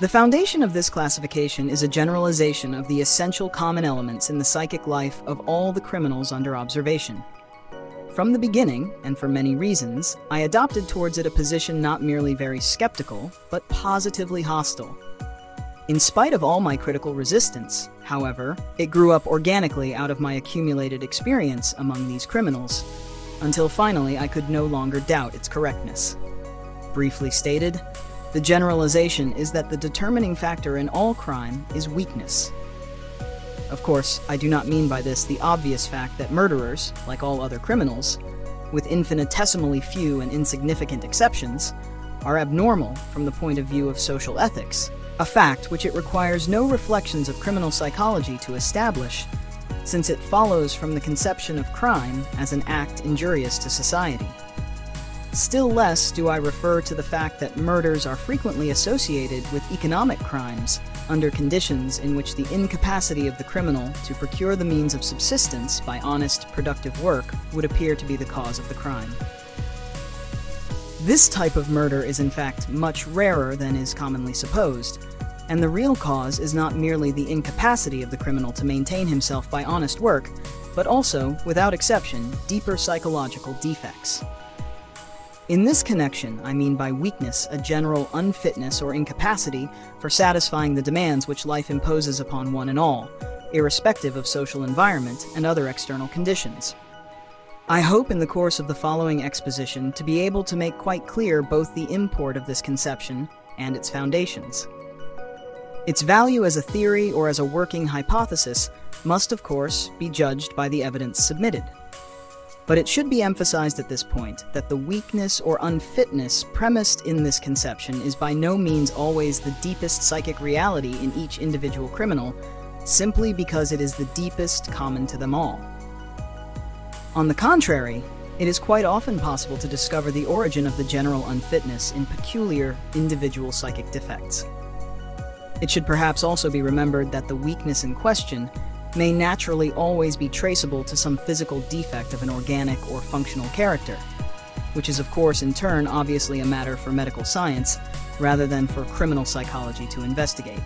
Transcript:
The foundation of this classification is a generalization of the essential common elements in the psychic life of all the criminals under observation. From the beginning, and for many reasons, I adopted towards it a position not merely very skeptical, but positively hostile. In spite of all my critical resistance, however, it grew up organically out of my accumulated experience among these criminals, until finally I could no longer doubt its correctness. Briefly stated, the generalization is that the determining factor in all crime is weakness. Of course, I do not mean by this the obvious fact that murderers, like all other criminals, with infinitesimally few and insignificant exceptions, are abnormal from the point of view of social ethics, a fact which it requires no reflections of criminal psychology to establish, since it follows from the conception of crime as an act injurious to society. Still less do I refer to the fact that murders are frequently associated with economic crimes under conditions in which the incapacity of the criminal to procure the means of subsistence by honest, productive work would appear to be the cause of the crime. This type of murder is in fact much rarer than is commonly supposed, and the real cause is not merely the incapacity of the criminal to maintain himself by honest work, but also, without exception, deeper psychological defects. In this connection, I mean by weakness a general unfitness or incapacity for satisfying the demands which life imposes upon one and all, irrespective of social environment and other external conditions. I hope in the course of the following exposition to be able to make quite clear both the import of this conception and its foundations. Its value as a theory or as a working hypothesis must, of course, be judged by the evidence submitted. But it should be emphasized at this point that the weakness or unfitness premised in this conception is by no means always the deepest psychic reality in each individual criminal, simply because it is the deepest common to them all. On the contrary, it is quite often possible to discover the origin of the general unfitness in peculiar individual psychic defects. It should perhaps also be remembered that the weakness in question may naturally always be traceable to some physical defect of an organic or functional character, which is of course in turn obviously a matter for medical science rather than for criminal psychology to investigate.